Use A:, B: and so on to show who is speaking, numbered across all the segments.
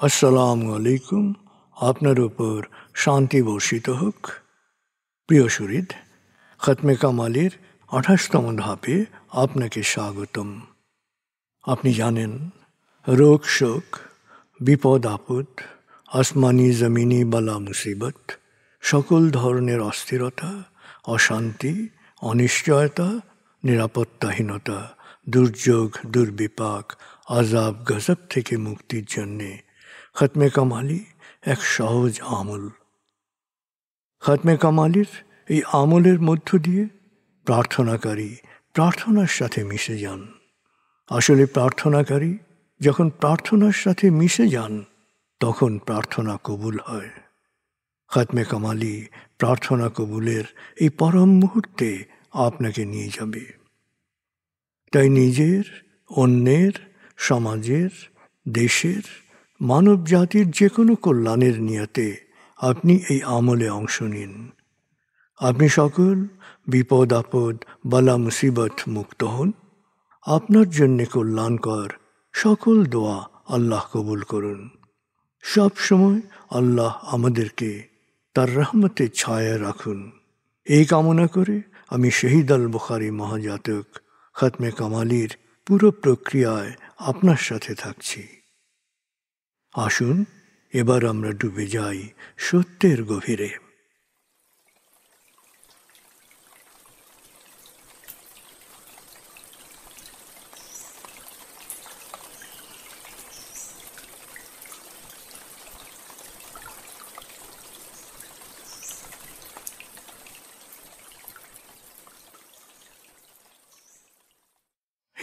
A: আসসালামু আলাইকুম। আপনার উপর শান্তি বর্ষিত হোক। প্রিয় শরীদ, খতমে কামালের 28তম ধাপে আপনাকে স্বাগতম। আপনি জানেন, রোগ শোক, বিপদ আপদ, আসমানি জমিনি বালা মুসিবত, সকল ধরনের অস্থিরতা, অশান্তি, অনিশ্চয়তা, নিরাপত্তাহীনতা, দুর্যোগ, দুর্বিপাক, আজাব গজব থেকে মুক্তির জন্যে খতমে কামালি এক সহজ আমল। খতমে কামালির এই আমলের মধ্য দিয়ে প্রার্থনাকারী প্রার্থনার সাথে মিশে যান। আসলে প্রার্থনাকারী যখন প্রার্থনার সাথে মিশে যান, তখন প্রার্থনা কবুল হয়। খতমে কামালি প্রার্থনা কবুলের এই পরম মুহূর্তে আপনাকে নিয়ে যাবে। তাই নিজের, অন্যের, সমাজের, দেশের, মানব জাতির যে কোনো কল্যাণের নিয়তে আপনি এই আমলে অংশ নিন। আপনি সকল বিপদ আপদ, বালা মুসিবত মুক্ত হন। আপনার জন্যে কল্যাণকর সকল দোয়া আল্লাহ কবুল করুন। সব সময় আল্লাহ আমাদেরকে তার রহমতের ছায়ায় রাখুন। এই কামনা করে আমি শহীদ আল বুখারী মহাজাতক খতমে কামালির পুরো প্রক্রিয়ায় আপনার সাথে থাকছি। আসুন এবার আমরা ডুবে যাই সত্যের গভীরে।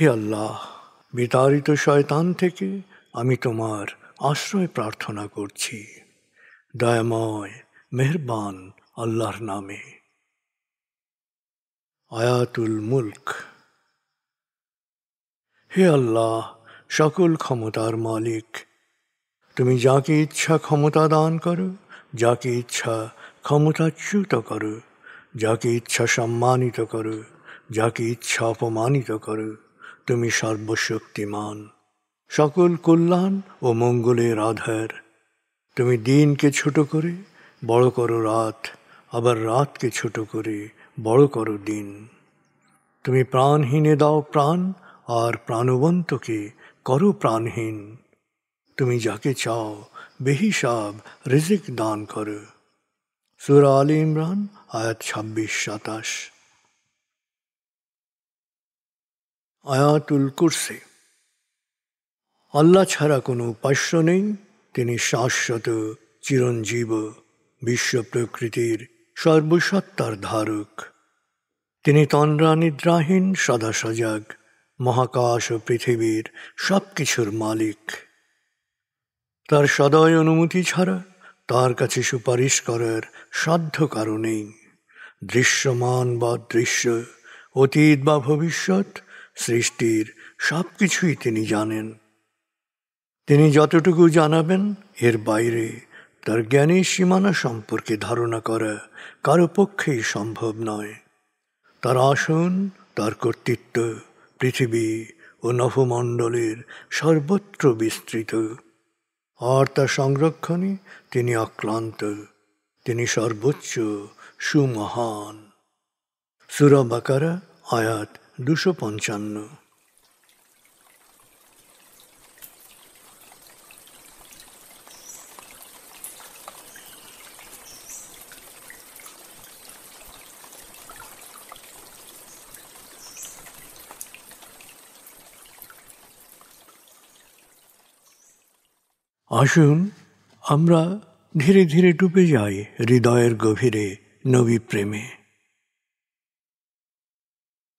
A: হে আল্লাহ, বিতাড়িত শয়তান থেকে আমি তোমার আশ্রয় প্রার্থনা করছি। দয়াময় মেহেরবান আল্লাহর নামে। আয়াতুল মুলক। হে আল্লাহ, সকল ক্ষমতার মালিক, তুমি যাকে ইচ্ছা ক্ষমতা দান করো, যাকে ইচ্ছা ক্ষমতাচ্যুত করো, যাকে ইচ্ছা সম্মানিত করো, যাকে ইচ্ছা অপমানিত করো। তুমি সর্বশক্তিমান, সকল কল্যাণ ও মঙ্গলের আধার। তুমি দিনকে ছোট করে বড় করো রাত, আবার রাতকে ছোট করে বড় করো দিন। তুমি প্রাণহীনে দাও প্রাণ, আর প্রাণবন্তকে করো প্রাণহীন। তুমি যাকে চাও বেহিসাব রিজিক দান করো। সূরা আলে ইমরান আয়াত 26-27। আয়াতুল কুরসি। আল্লাহ ছাড়া কোনো উপাস্য নেই। তিনি শাশ্বত, চিরঞ্জীব, বিশ্ব প্রকৃতির সর্বসত্তার ধারক। তিনি তন্দ্রা নিদ্রাহীন, সদা সজাগ, মহাকাশ ও পৃথিবীর সব কিছুর মালিক। তার সদয় অনুমতি ছাড়া তার কাছে সুপারিশ করার সাধ্য কারো নেই। দৃশ্যমান বা দৃশ্য, অতীত বা ভবিষ্যৎ, সৃষ্টির সব কিছুই তিনি জানেন। তিনি যতটুকু জানাবেন, এর বাইরে তার জ্ঞানের সীমানা সম্পর্কে ধারণা করা কারো পক্ষেই সম্ভব নয়। তার আসন, তার কর্তৃত্ব পৃথিবী ও নভমণ্ডলের সর্বত্র বিস্তৃত, আর তার সংরক্ষণে তিনি অক্লান্ত। তিনি সর্বোচ্চ, সুমহান। সূরা বাকারা আয়াত 255। আসুন আমরা ধীরে ধীরে ডুবে যাই হৃদয়ের গভীরে নবী প্রেমে।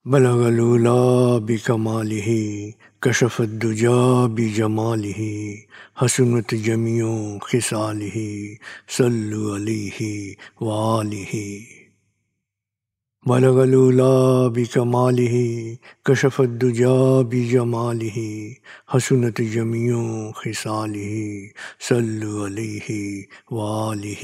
A: বলগল উলা বিকমালিহি, কশফত দুজা বিজমালিহি, হসনত জমিও খিসালিহি, সল্লু আলিহি ওয়ালিহি। بلغ العلا بكماله كشف الدجى بجماله حسنت جميع خصاله صلوا عليه وآله।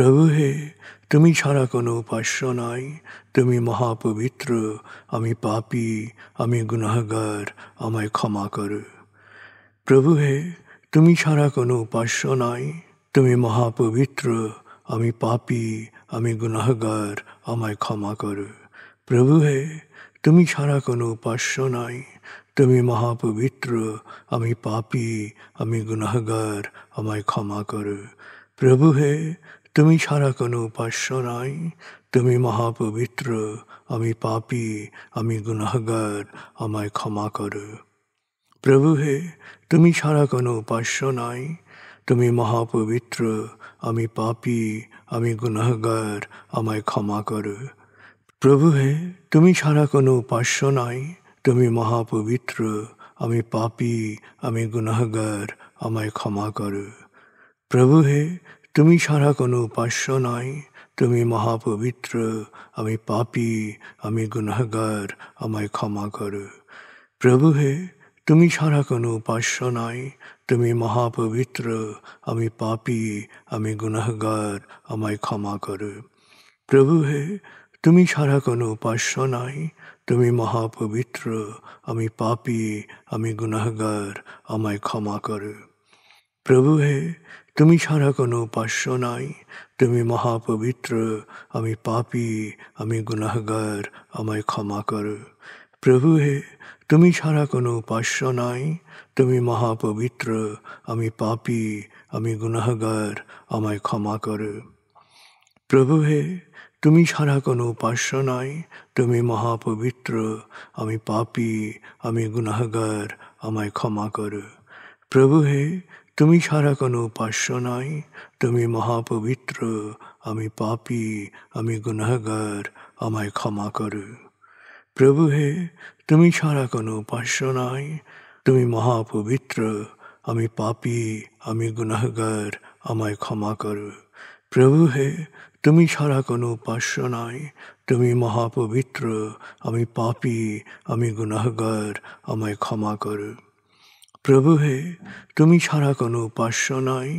A: প্রভু হে, তুমি ছাড়া কোনো উপাস্য নাই, তুমি মহাপবিত্র, আমি পাপী, আমি গুনাহগার, আমায় ক্ষমা করো। প্রভু হে, তুমি ছাড়া কোনো উপাস্য নাই, তুমি মহাপবিত্র, আমি পাপী, আমি গুনাহগার, আমায় ক্ষমা করো। প্রভু হে, তুমি ছাড়া কোনো উপাস্য নাই, তুমি মহাপবিত্র, আমি পাপী, আমি গুনাহগার, আমায় ক্ষমা করো। প্রভু হে, তুমি ছাড়া কোনো উপাস্য নাই, তুমি মহাপবিত্র, আমি পাপী, আমি গুনাহগার, আমায় ক্ষমা করো। প্রভু হে, তুমি ছাড়া কোনো উপাস্য নাই, তুমি মহাপবিত্র, আমি পাপী, আমি গুনাহগার, আমায় ক্ষমা করো। প্রভু হে, তুমি ছাড়া কোনো উপাস্য নাই, তুমি মহাপবিত্র, আমি পাপী, আমি গুনাহগার, আমায় ক্ষমা করো। প্রভু হে, তুমি ছাড়া কোনো উপাস্য নাই, তুমি মহাপবিত্র, আমি পাপী, আমি গুনাহগার, আমায় ক্ষমা করো। প্রভু হে, তুমি ছাড়া কোনো উপাস্য নাই, তুমি মহাপবিত্র, আমি পাপী, আমি গুনাহগার, আমায় ক্ষমা করো। প্রভু হে, তুমি ছাড়া কোনো উপাস্য নাই, তুমি মহাপবিত্র, আমি পাপী, আমি গুনাহগার, আমায় ক্ষমা করো। প্রভু হে, তুমি ছাড়া কোনো উপাস্য নাই, তুমি মহাপবিত্র, আমি পাপী, আমি গুনাহগার, আমায় ক্ষমা করো। প্রভু হে, তুমি ছাড়া কোনো উপাস্য নাই, তুমি মহাপবিত্র, আমি পাপী, আমি গুনাহগার, আমায় ক্ষমা করো। প্রভু হে, তুমি ছাড়া কোনো উপাস্য নাই, তুমি মহাপবিত্র, আমি পাপী, আমি গুনাহগার, আমায় ক্ষমা করো। প্রভু হে, তুমি ছাড়া কোনো উপাস্য নাই, তুমি মহাপবিত্র, আমি পাপী, আমি গুনাহগার, আমায় ক্ষমা করো। প্রভু হে, তুমি ছাড়া কোনো উপাস্য নাই, তুমি মহাপবিত্র, আমি পাপী, আমি গুনাহগার, আমায় ক্ষমা করো। প্রভু হে, তুমি ছাড়া কোনো উপাস্য নাই, তুমি মহাপবিত্র, আমি পাপী, আমি গুনাহগার, আমায় ক্ষমা করো। প্রভু হে, তুমি ছাড়া কোনো উপাস্য নাই,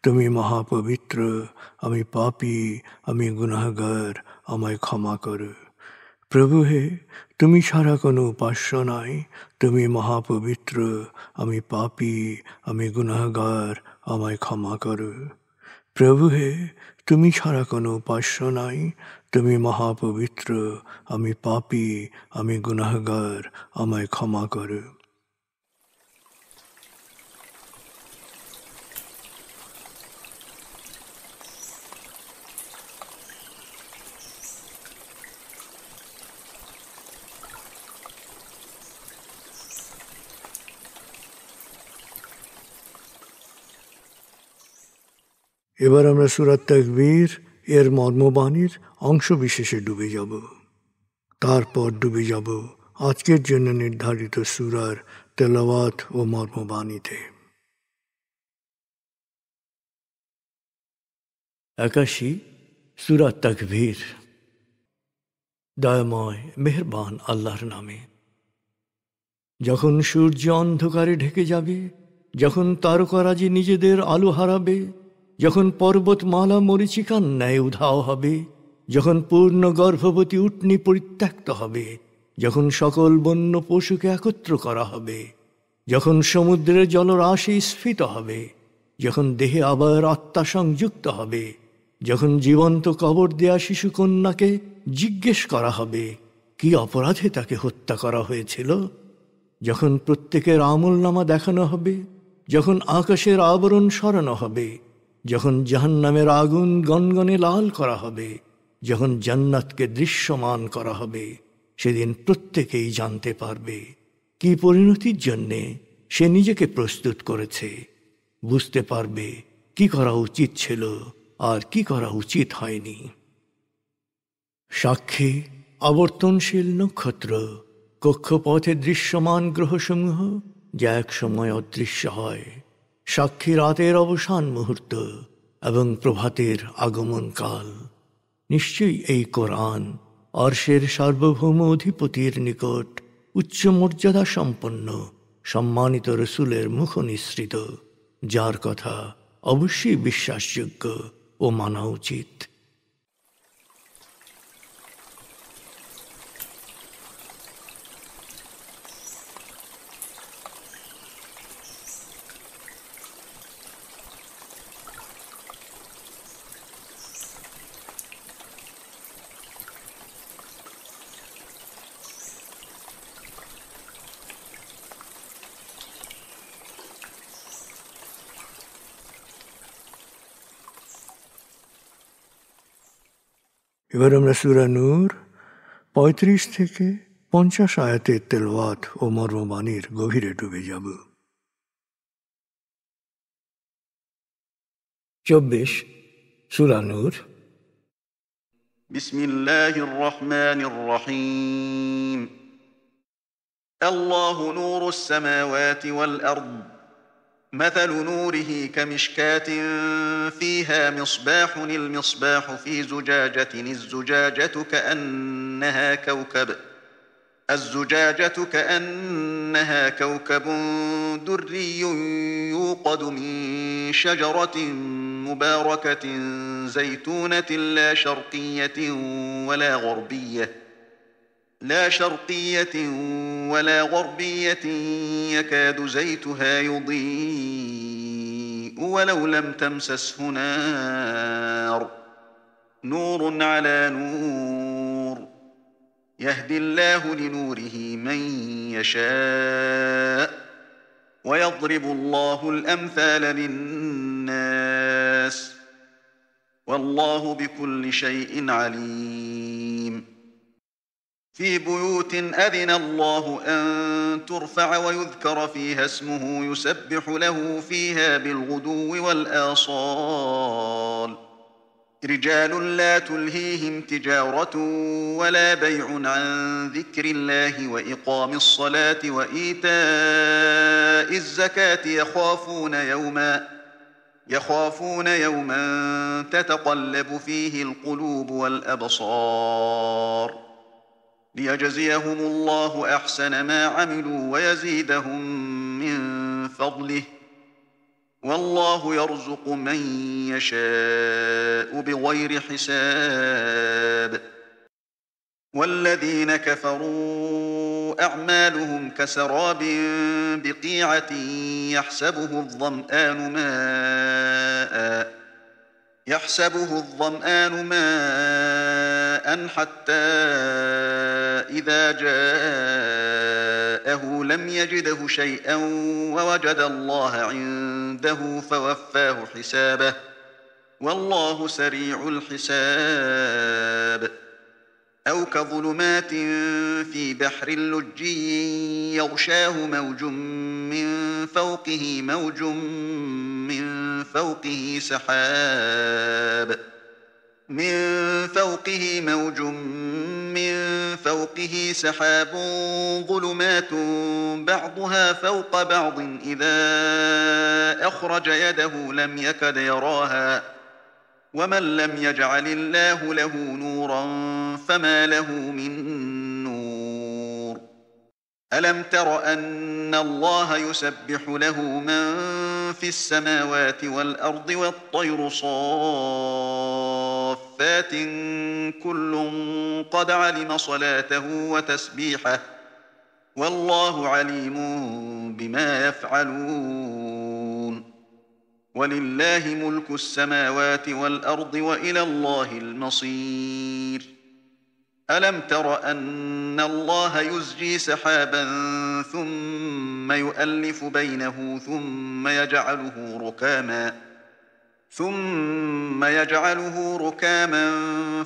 A: তুমি মহাপবিত্র, আমি পাপী, আমি গুনাহগার, আমায় ক্ষমা করো। প্রভু হে, তুমি ছাড়া কোনো উপাস্য নাই, তুমি মহাপবিত্র, আমি পাপী, আমি গুনাহগার, আমায় ক্ষমা করো। প্রভু হে, তুমি ছাড়া কোনো উপাস্য নাই, তুমি মহাপবিত্র, আমি পাপী, আমি গুনাহগার, আমায় ক্ষমা করো। এবার আমরা সূরা তাকবীর এর মর্মবাণীর অংশ বিশেষে ডুবে যাব। তারপর ডুবে যাব আজকের জন্য নির্ধারিত সূরার তেলাওয়াত ও মর্মবাণীতে। 81 সূরা তাকবীর। দয়াময় মেহেরবান আল্লাহর নামে। যখন সূর্য অন্ধকারে ঢেকে যাবে, যখন তারকারাজি নিজেদের আলো হারাবে, যখন পর্বতমালা মরীচিকার ন্যায় উধাও হবে, যখন পূর্ণ গর্ভবতী উটনী পরিত্যক্ত হবে, যখন সকল বন্য পশুকে একত্র করা হবে, যখন সমুদ্রের জলরাশি স্ফীত হবে, যখন দেহে আবার আত্মা সংযুক্ত হবে, যখন জীবন্ত কবর দেয়া শিশুকন্যাকে জিজ্ঞেস করা হবে কি অপরাধে তাকে হত্যা করা হয়েছিল, যখন প্রত্যেকের আমলনামা দেখানো হবে, যখন আকাশের আবরণ সরানো হবে, যখন জাহান্নামের আগুন গনগনে লাল করা হবে, যখন জান্নাতকে দৃশ্যমান করা হবে, সেদিন প্রত্যেকেই জানতে পারবে কি পরিণতির জন্যে সে নিজেকে প্রস্তুত করেছে, বুঝতে পারবে কি করা উচিত ছিল আর কি করা উচিত হয়নি। সাক্ষী আবর্তনশীল নক্ষত্র, কক্ষপথে দৃশ্যমান গ্রহসমূহ যা এক সময় অদৃশ্য হয়, সাক্ষী রাতের অবসান মুহূর্ত এবং প্রভাতের আগমন কাল। নিশ্চয়ই এই কোরআন আরশের সার্বভৌম অধিপতির নিকট উচ্চ মর্যাদা সম্পন্ন সম্মানিত রসুলের মুখ নিঃসৃত, যার কথা অবশ্যই বিশ্বাসযোগ্য ও মানা উচিত। এবার আমরা সূরা নূর ৩৫ থেকে ৫০ আয়াতের তেলাওয়াত ও মর্মবাণীর গভীরে ডুবে যাব। ২৪ সূরা নূর।
B: বিসমিল্লাহির রহমানির রহিম। আল্লাহু নূরুস সামাওয়াতি ওয়াল আরদ। مثل نوره كمشكاة فيها مصباح المصباح في زجاجة الزجاجة كأنها كوكب دري يوقد من شجرة مباركة زيتونة لا شرقية ولا غربية يكاد زيتها يضيء ولو لم تمسسه نار نور على نور يهدي الله لنوره من يشاء ويضرب الله الأمثال للناس والله بكل شيء عليم. في بيوت أذن الله أن ترفع ويذكر فيها اسمه يسبح له فيها بالغدو والآصال رجال لا تلهيهم تجارة ولا بيع عن ذكر الله وإقام الصلاة وإيتاء الزكاة يخافون يوما تتقلب فيه القلوب والأبصار ليجزيهم الله أحسن ما عملوا ويزيدهم من فضله والله يرزق من يشاء بغير حساب. والذين كفروا أعمالهم كسراب بقيعة يحسبه الظمآن ماء حتى إذا جاءه لم يجده شيئا ووجد الله عنده فوفاه حسابه والله سريع الحساب. أو كظلمات في بحر لجي يغشاه موج من فوقه سحاب ظلمات بعضها فوق بعض إذا أخرج يده لم يكد يراها ومن لم يجعل الله له نورا فما له من نور. ألم تر أن الله يسبح له من في السماوات والأرض والطير صافات كل قد علم صلاته وتسبيحه والله عليم بما يفعلون. ولله ملك السماوات والأرض وإلى الله المصير. ألم تر أن الله يزجي سحابا ثم يؤلف بينه ثم يجعله ركاما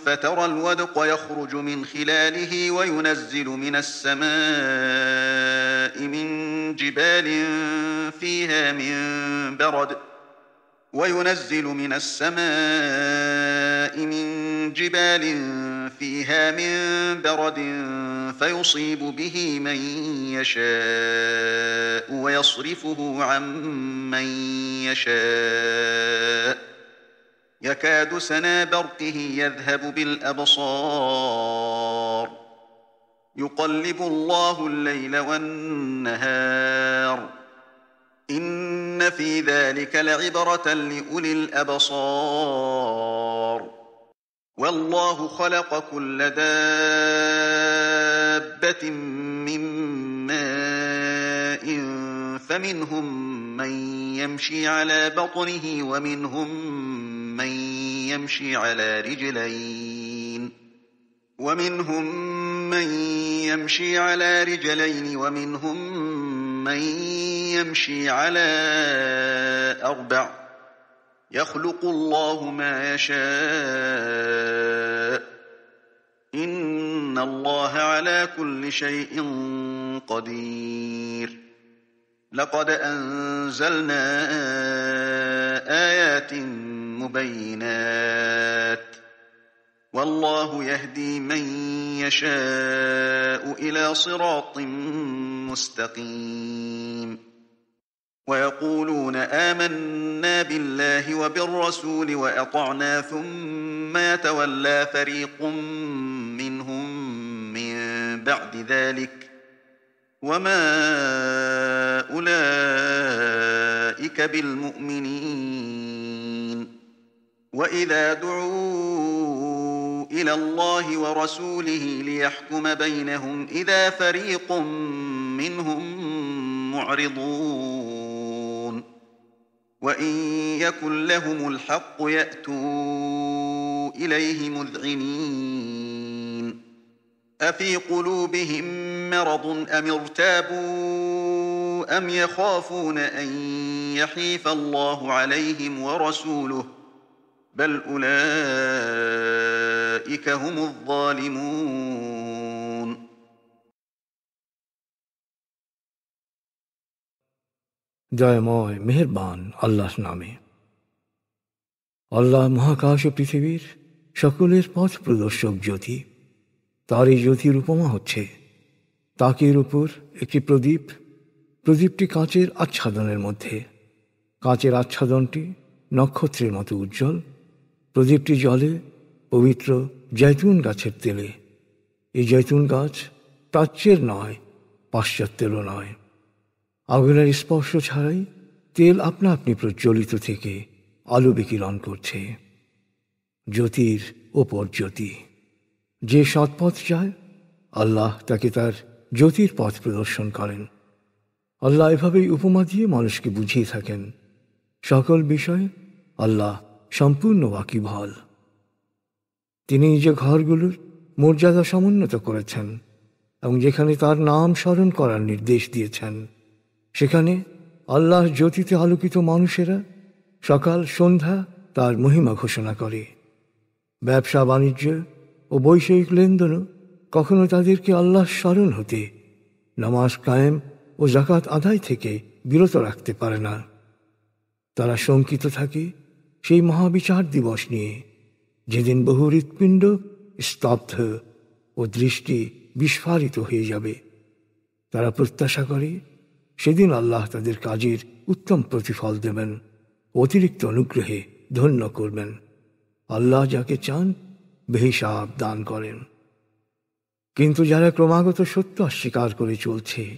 B: فترى الودق يخرج من خلاله وينزل من السماء من جبال فيها من برد فيصيب به من يشاء ويصرفه عن من يشاء يكاد سنا برقه يذهب بالأبصار يقلب الله الليل والنهار إن إن في ذلك لعبرة لأولي الأبصار والله خلق كل دابة من ماء فمنهم من يمشي على بطنه ومنهم من يمشي على رجلين ومنهم من يمشي على أربع يخلق الله ما يشاء إن الله على كل شيء قدير لقد أنزلنا آيات مبينات والله يهدي من يشاء إلى صراط مستقيم ويقولون آمنا بالله وبالرسول وأطعنا ثم يتولى فريق منهم من بعد ذلك وما أولئك بالمؤمنين وإذا دعوا إلى الله ورسوله ليحكم بينهم إذا فريق منهم معرضون وإن يكن لهم الحق يأتوا إليه مذعنين أفي قلوبهم مرض أم ارتابوا أم يخافون أن يحيف الله عليهم ورسوله بل أولئك هم الظالمون
A: দয়াময় মেহেরবান আল্লাহর নামে। আল্লাহ মহাকাশ ও পৃথিবীর সকলের পথ প্রদর্শক জ্যোতি। তার এই জ্যোতির উপমা হচ্ছে তাকের উপর একটি প্রদীপ। প্রদীপটি কাচের আচ্ছাদনের মধ্যে। কাচের আচ্ছাদনটি নক্ষত্রের মতো উজ্জ্বল। প্রদীপটি জলে পবিত্র জৈতুন গাছের তেলে। এই জৈতুন গাছ প্রাচ্যের নয়, পাশ্চাত্যেরও নয়। আগুনের স্পর্শ ছাড়াই তেল আপনা আপনি প্রজ্বলিত থেকে আলো বিকিরণ করছে। জ্যোতির ওপর জ্যোতি। যে সৎপথ চায় আল্লাহ তাকে তার জ্যোতির পথ প্রদর্শন করেন। আল্লাহ এভাবেই উপমা দিয়ে মানুষকে বুঝিয়ে থাকেন। সকল বিষয়ে আল্লাহ সম্পূর্ণ ওয়াকিবহাল। তিনি যে ঘরগুলোর মর্যাদা সমুন্নত করেছেন এবং যেখানে তার নাম স্মরণ করার নির্দেশ দিয়েছেন, সেখানে আল্লাহর জ্যোতিতে আলোকিত মানুষেরা সকাল সন্ধ্যা তার মহিমা ঘোষণা করে। ব্যবসা বাণিজ্য ও বৈষয়িক লেনদেনও কখনো তাদেরকে আল্লাহর স্মরণ হতে, নামাজ কায়েম ও যাকাত আদায় থেকে বিরত রাখতে পারে না। তারা শঙ্কিত থাকে সেই মহাবিচার দিবস নিয়ে, যেদিন বহু হৃৎপিণ্ড স্তব্ধ ও দৃষ্টি বিস্ফারিত হয়ে যাবে। তারা প্রত্যাশা করে সেদিন আল্লাহ তাদের কাজের উত্তম প্রতিফল দেবেন, অতিরিক্ত অনুগ্রহে ধন্য করবেন। আল্লাহ যাকে চান বেহিসাব দান করেন। কিন্তু যারা ক্রমাগত সত্য অস্বীকার করে চলছে,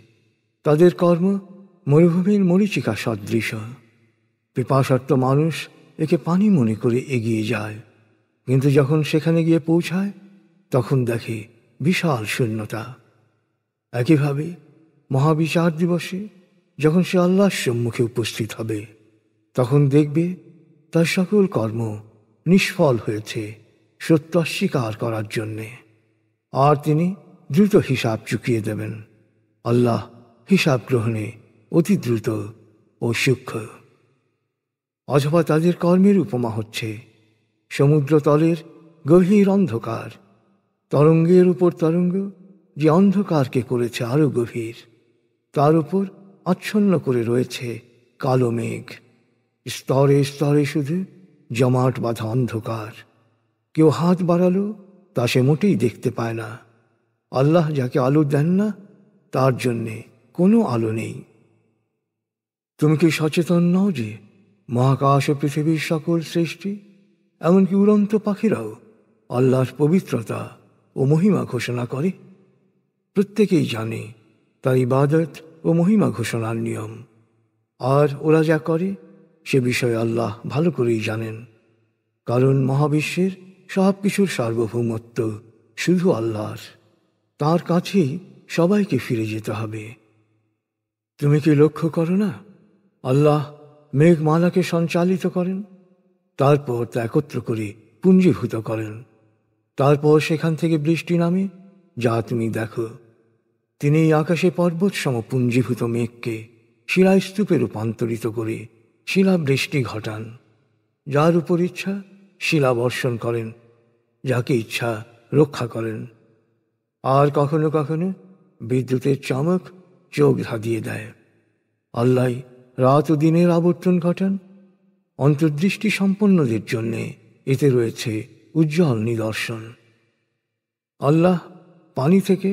A: তাদের কর্ম মরুভূমির মরীচিকা সদৃশ। পিপাসার্ত মানুষ একে পানি মনে করে এগিয়ে যায়, কিন্তু যখন সেখানে গিয়ে পৌঁছায় তখন দেখে বিশাল শূন্যতা। একইভাবে মহাবিচার দিবসে যখন সে আল্লাহর সম্মুখে উপস্থিত হবে, তখন দেখবে তার সকল কর্ম নিষ্ফল হয়েছে সত্য অস্বীকার করার জন্যে। আর তিনি দ্রুত হিসাব চুকিয়ে দেবেন। আল্লাহ হিসাব গ্রহণে অতি দ্রুত ও সূক্ষ্ম। অথবা তাদের কর্মের উপমা হচ্ছে সমুদ্রতলের গভীর অন্ধকার। তরঙ্গের উপর তরঙ্গ যে অন্ধকারকে করেছে আরো গভীর, তার উপর আচ্ছন্ন করে রয়েছে কালো মেঘ। স্তরে স্তরে শুধু জমাট বাঁধা অন্ধকার। কেউ হাত বাড়ালো তা সে মোটেই দেখতে পায় না। আল্লাহ যাকে আলো দেন না, তার জন্যে কোনো আলো নেই। তুমি কি সচেতন নও যে মহাকাশ ও পৃথিবীর সকল সৃষ্টি, এমনকি উড়ন্ত পাখিরাও আল্লাহর পবিত্রতা ও মহিমা ঘোষণা করে? প্রত্যেকেই জানে তার ইবাদত ও মহিমা ঘোষণার নিয়ম। আর ওরা যা করে সে বিষয়ে আল্লাহ ভালো করেই জানেন, কারণ মহাবিশ্বের সব কিছুর সার্বভৌমত্ব শুধু আল্লাহর। তার কাছেই সবাইকে ফিরে যেতে হবে। তুমি কি লক্ষ্য করো না, আল্লাহ মেঘমালাকে সঞ্চালিত করেন, তারপর তা একত্র করে পুঞ্জীভূত করেন, তারপর সেখান থেকে বৃষ্টি নামে যা তুমি দেখো। তিনি আকাশে পর্বত সম পুঞ্জীভূত মেঘকে শিলাস্তূপে রূপান্তরিত করে শিলাবৃষ্টি ঘটান। যার উপর ইচ্ছা শিলা বর্ষণ করেন, যাকে ইচ্ছা রক্ষা করেন। আর কখনো কখনো বিদ্যুতের চমক চোখ ধাঁধিয়ে দেয়। আল্লাহ রাত ও দিনের আবর্তন ঘটান। অন্তর্দৃষ্টি সম্পন্নদের জন্যে এতে রয়েছে উজ্জ্বল নিদর্শন। আল্লাহ পানি থেকে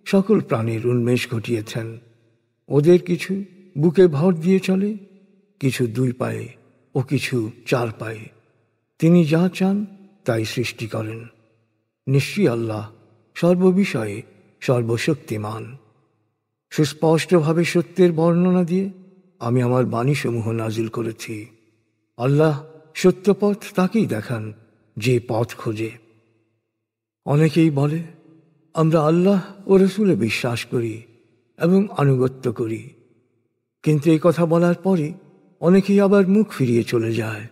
A: সকল প্রাণীর উন্মেষ ঘটিয়েছেন। ওদের কিছু বুকে ভর দিয়ে চলে, কিছু 2 পায়ে ও কিছু 4 পায়ে। তিনি যা চান তাই সৃষ্টি করেন। নিশ্চয়ই আল্লাহ সর্ববিষয়ে সর্বশক্তিমান। সুস্পষ্টভাবে সত্যের বর্ণনা দিয়ে আমি আমার বাণীসমূহ নাজিল করেছি। আল্লাহ সত্যপথ তাকেই দেখান যে পথ খোঁজে। অনেকেই বলে, আমরা আল্লাহ ও রসুলে বিশ্বাস করি এবং আনুগত্য করি, কিন্তু এই কথা বলার পরে অনেকেই আবার মুখ ফিরিয়ে চলে যায়।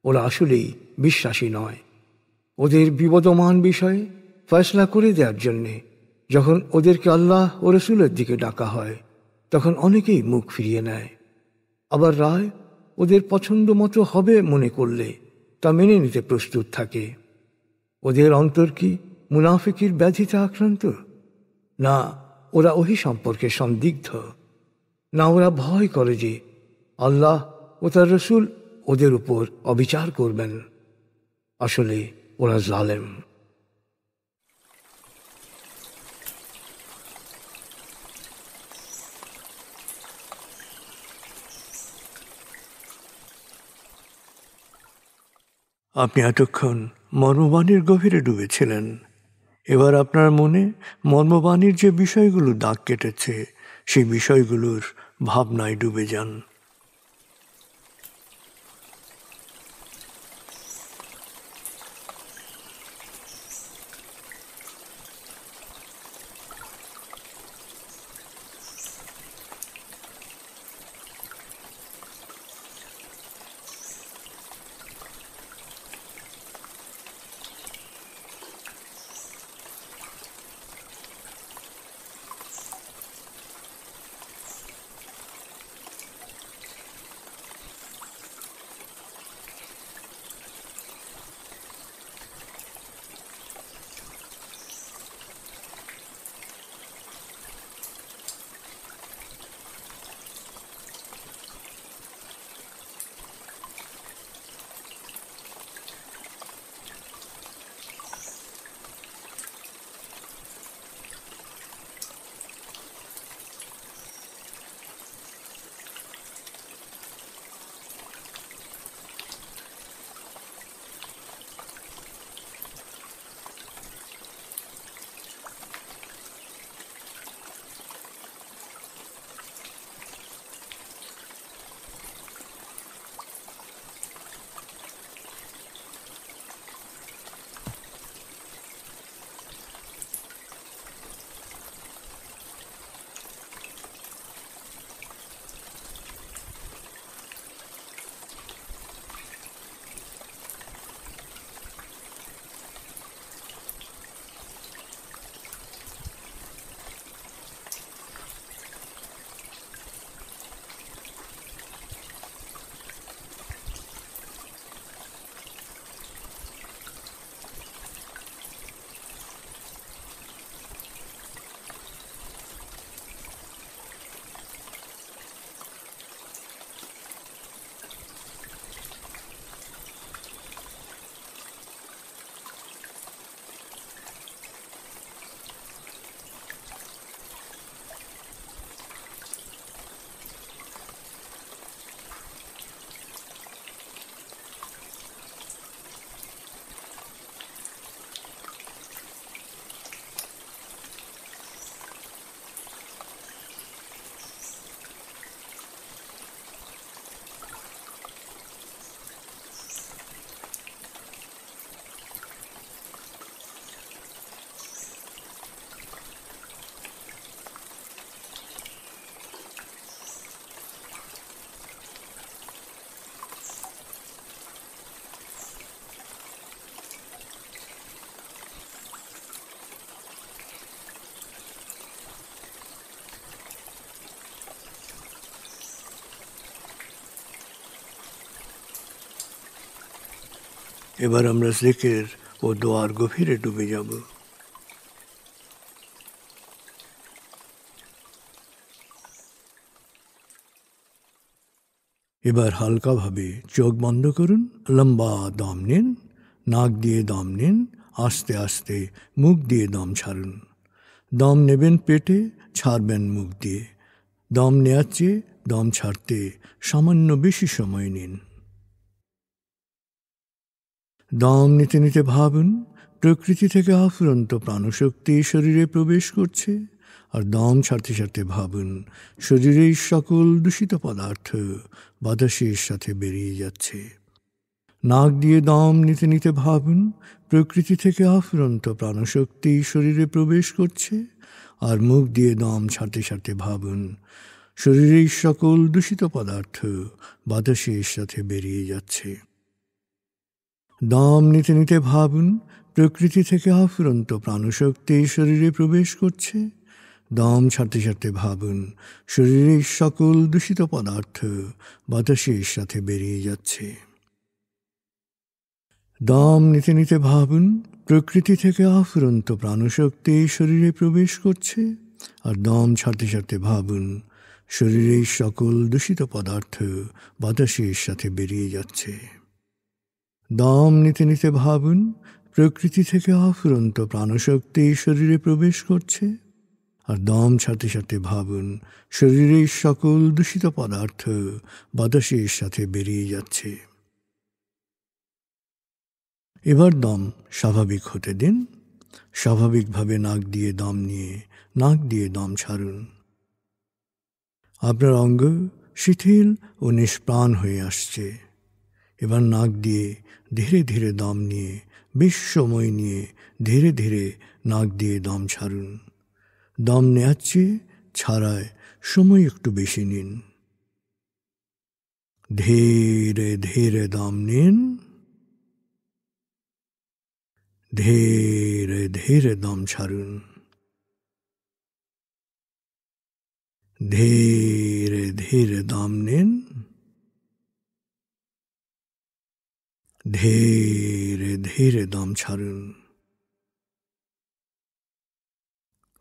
A: ওরা আসলেই বিশ্বাসী নয়। ওদের বিবদমান বিষয়ে ফয়সলা করে দেওয়ার জন্যে যখন ওদেরকে আল্লাহ ও রসুলের দিকে ডাকা হয়, তখন অনেকেই মুখ ফিরিয়ে নেয়। আবার রায় ওদের পছন্দ মতো হবে মনে করলে তা মেনে নিতে প্রস্তুত থাকে। ওদের অন্তর কি মুনাফিকির ব্যাধিতে আক্রান্ত? না, ওরা ওহি সম্পর্কে সন্দিগ্ধ। না, ওরা ভয় করে যে আল্লাহ ও তার রসুল ওদের উপর অবিচার করবেন। আসলে ওরা জালেম। আপনি এতক্ষণ মর্মবাণীর গভীরে ডুবেছিলেন। এবার আপনার মনে মর্মবাণীর যে বিষয়গুলো দাগ কেটেছে সেই বিষয়গুলোর ভাবনায় ডুবে যান। এবার আমরা জিকির ও দোয়ার গভীরে ডুবে যাব। এবার হালকাভাবে চোখ বন্ধ করুন, লম্বা দম নিন, নাক দিয়ে দম নিন, আস্তে আস্তে মুখ দিয়ে দম ছাড়ুন। দম নেবেন পেটে, ছাড়বেন মুখ দিয়ে। দম নেওয়ার চেয়ে দম ছাড়তে সামান্য বেশি সময় নিন। দম নিতে নিতে ভাবুন প্রকৃতি থেকে অফুরন্ত প্রাণশক্তি শরীরে প্রবেশ করছে, আর দম ছাড়তে ছাড়তে ভাবুন শরীরের সকল দূষিত পদার্থ বাতাসের সাথে বেরিয়ে যাচ্ছে। নাক দিয়ে দম নিতে নিতে ভাবুন প্রকৃতি থেকে অফুরন্ত প্রাণশক্তি শরীরে প্রবেশ করছে, আর মুখ দিয়ে দম ছাড়তে ছাড়তে ভাবুন শরীরের সকল দূষিত পদার্থ বাতাসের সাথে বেরিয়ে যাচ্ছে। দম নিতে নিতে ভাবুন প্রকৃতি থেকে অফুরন্ত প্রাণশক্তি শরীরে প্রবেশ করছে। দম ছাড়তে ছাড়তে ভাবুন শরীরের সকল দূষিত পদার্থ বাতাসের সাথে বেরিয়ে যাচ্ছে। দম নিতে নিতে ভাবুন প্রকৃতি থেকে অফুরন্ত প্রাণশক্তি শরীরে প্রবেশ করছে, আর দম ছাড়তে ছাড়তে ভাবুন শরীরের সকল দূষিত পদার্থ বাতাসের সাথে বেরিয়ে যাচ্ছে। দম নিতে নিতে ভাবুন প্রকৃতি থেকে অফুরন্ত প্রাণশক্তি শরীরে প্রবেশ করছে, আর দম ছাড়তে ছাড়তে ভাবুন শরীরের সকল দূষিত পদার্থ বাতাসের সাথে বেরিয়ে যাচ্ছে। এবার দম স্বাভাবিক হতে দিন। স্বাভাবিকভাবে নাক দিয়ে দম নিয়ে নাক দিয়ে দম ছাড়ুন। আপনার অঙ্গ শিথিল ও নিষ্প্রাণ হয়ে আসছে। এবার নাক দিয়ে ধীরে ধীরে দম নিয়ে বেশ সময় নিয়ে ধীরে ধীরে নাক দিয়ে দম ছাড়ুন। দম নেওয়ার চেয়ে ছাড়ায় সময় একটু বেশি নিন। ধীরে ধীরে দম নিন, ধীরে ধীরে দম ছাড়ুন। ধীরে ধীরে দম নিন, ধীরে ধীরে দম ছাড়ুন।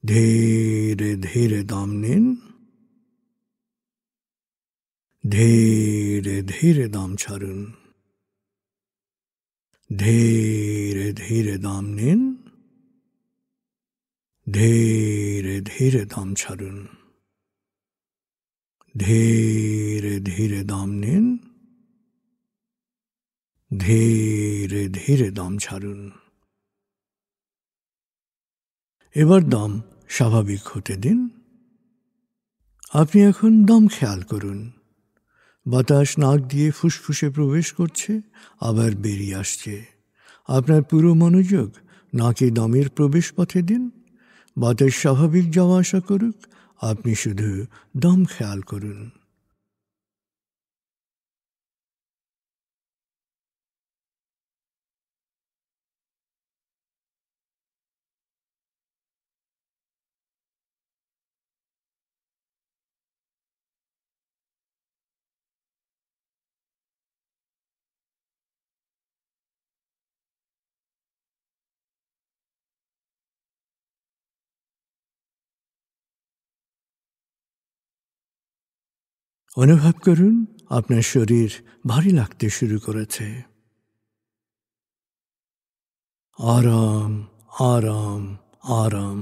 A: ধীরে ধীরে দম নিন, ধীরে ধীরে দম ছাড়ুন। ধীরে ধীরে দম নিন, ধীরে ধীরে দম ছাড়ুন। ধীরে ধীরে দম নিন, ধীরে ধীরে দম ছাড়ুন। এবার দম স্বাভাবিক হতে দিন। আপনি এখন দম খেয়াল করুন। বাতাস নাক দিয়ে ফুসফুসে প্রবেশ করছে, আবার বেরিয়ে আসছে। আপনার পুরো মনোযোগ নাকে দমের প্রবেশ পথে দিন। বাতাস স্বাভাবিক যাওয়া আসা করুক, আপনি শুধু দম খেয়াল করুন। অনুভব করুন আপনার শরীর ভারী লাগতে শুরু করেছে। আরাম আরাম আরাম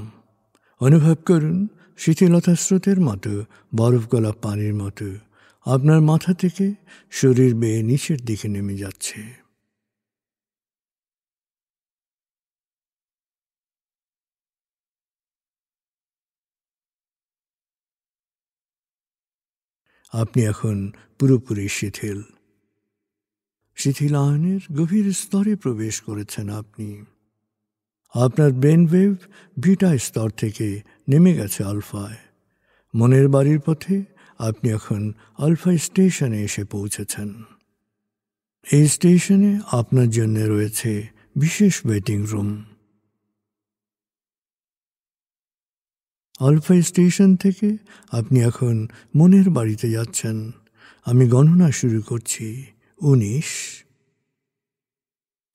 A: অনুভব করুন শীতলতা স্রোতের মতো, বরফ গলা পানির মতো আপনার মাথা থেকে শরীর বেয়ে নিচের দিকে নেমে যাচ্ছে। আপনি এখন পুরোপুরি শিথিল। শিথিলায়নের গভীর স্তরে প্রবেশ করেছেন আপনি। আপনার ব্রেন ওয়েভ বিটা স্তর থেকে নেমে গেছে আলফায়। মনের বাড়ির পথে আপনি এখন আলফা স্টেশনে এসে পৌঁছেছেন। এই স্টেশনে আপনার জন্য রয়েছে বিশেষ ওয়েটিং রুম। আলফা স্টেশন থেকে আপনি এখন মনের বাড়িতে যাচ্ছেন। আমি গণনা শুরু করছি। 19,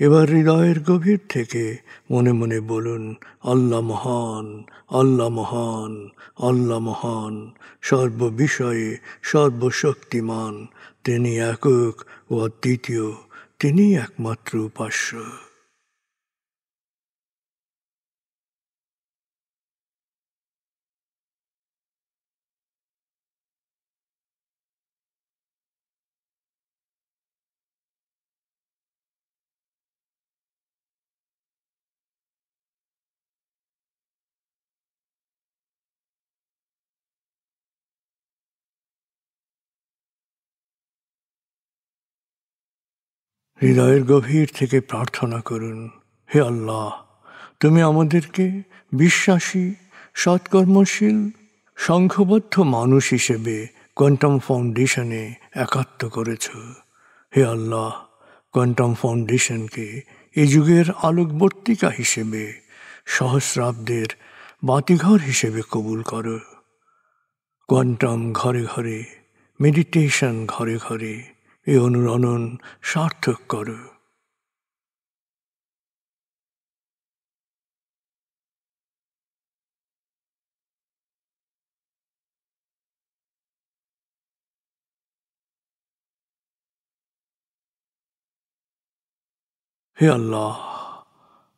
A: এবার হৃদয়ের গভীর থেকে মনে মনে বলুন, আল্লাহ মহান, আল্লাহ মহান, আল্লাহ মহান, সর্ববিষয়ে সর্বশক্তিমান। তিনি একক ও অদ্বিতীয়, তিনি একমাত্র উপাস্য। হৃদয়ের গভীর থেকে প্রার্থনা করুন, হে আল্লাহ, তুমি আমাদেরকে বিশ্বাসী, সৎকর্মশীল, সংঘবদ্ধ মানুষ হিসেবে কোয়ান্টাম ফাউন্ডেশনে একাত্ম করেছ। হে আল্লাহ, কোয়ান্টাম ফাউন্ডেশনকে এ যুগের আলোকবর্তিকা হিসেবে, সহস্রাব্দের বাতিঘর হিসেবে কবুল করো। কোয়ান্টাম ঘরে ঘরে, মেডিটেশন ঘরে ঘরে, এ অনুরণন সার্থক করো। হে আল্লাহ,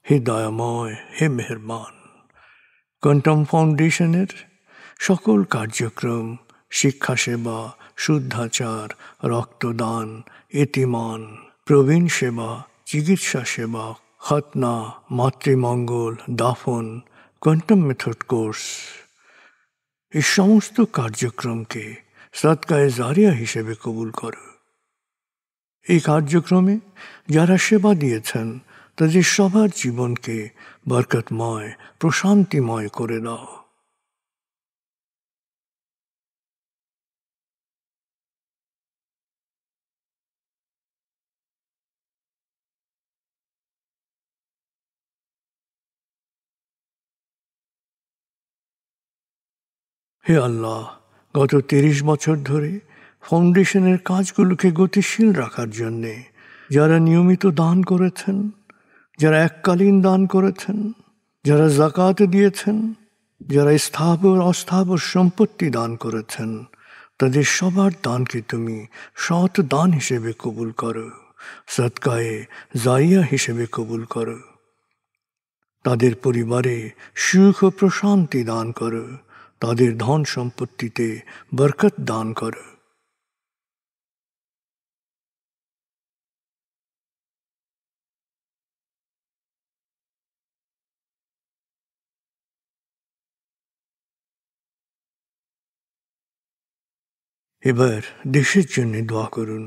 A: হে দয়াময়, হে মেহেরবান, কোয়ান্টাম ফাউন্ডেশনের সকল কার্যক্রম, শিক্ষা সেবা, শুদ্ধাচার, রক্তদান, এতিমান, প্রবীণ সেবা, চিকিৎসা সেবা, খতনা, মাতৃমঙ্গল, দাফন, কোয়ান্টাম মেথড কোর্স, এই সমস্ত কার্যক্রমকে সদকায়ে জারিয়া হিসেবে কবুল করো। এই কার্যক্রমে যারা সেবা দিয়েছেন তাদের সবার জীবনকে বরকতময়, প্রশান্তিময় করে দাও। হে আল্লাহ, গত ৩০ বছর ধরে ফাউন্ডেশনের কাজগুলোকে গতিশীল রাখার জন্যে যারা নিয়মিত দান করেছেন, যারা এককালীন দান করেছেন, যারা জাকাত দিয়েছেন, যারা স্থাবর অস্থাবর সম্পত্তি দান করেছেন, তাদের সবার দানকে তুমি সৎ দান হিসেবে কবুল করো, সদকায়ে জারিয়া হিসেবে কবুল করো। তাদের পরিবারে সুখ ও প্রশান্তি দান করো, তাদের ধন সম্পত্তিতে বরকত দান করো। এবার দেশের জন্য দোয়া করুন।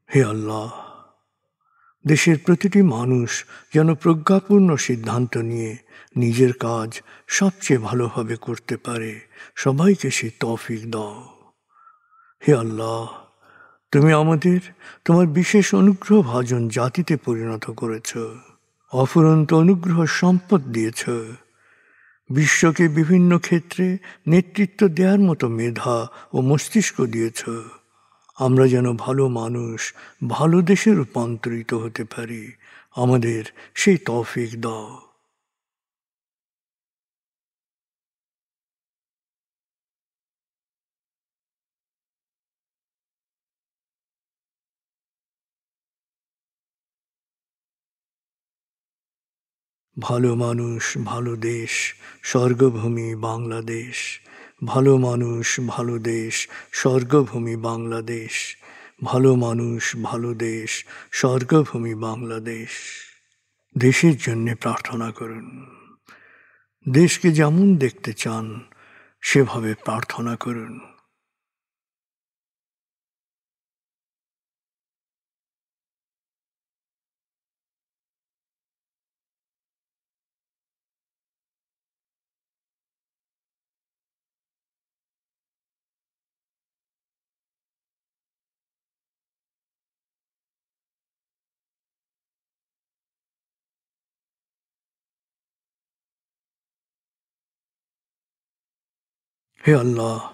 A: হে আল্লাহ, দেশের প্রতিটি মানুষ যেন প্রজ্ঞাপূর্ণ সিদ্ধান্ত নিয়ে নিজের কাজ সবচেয়ে ভালোভাবে করতে পারে, সবাইকে সে তৌফিক দাও। হে আল্লাহ, তুমি আমাদের তোমার বিশেষ অনুগ্রহ ভাজন জাতিতে পরিণত করেছ, অফুরন্ত অনুগ্রহ সম্পদ দিয়েছ, বিশ্বকে বিভিন্ন ক্ষেত্রে নেতৃত্ব দেওয়ার মতো মেধা ও মস্তিষ্ক দিয়েছ। আমরা যেন ভালো মানুষ, ভালো দেশে রূপান্তরিত হতে পারি, আমাদের সেই তৌফিক দাও। ভালো মানুষ, ভালো দেশ, স্বর্গভূমি বাংলাদেশ। ভালো মানুষ, ভালো দেশ, স্বর্গভূমি বাংলাদেশ। ভালো মানুষ, ভালো দেশ, স্বর্গভূমি বাংলাদেশ। দেশের জন্যে প্রার্থনা করুন। দেশকে যেমন দেখতে চান সেভাবে প্রার্থনা করুন। হে আল্লাহ,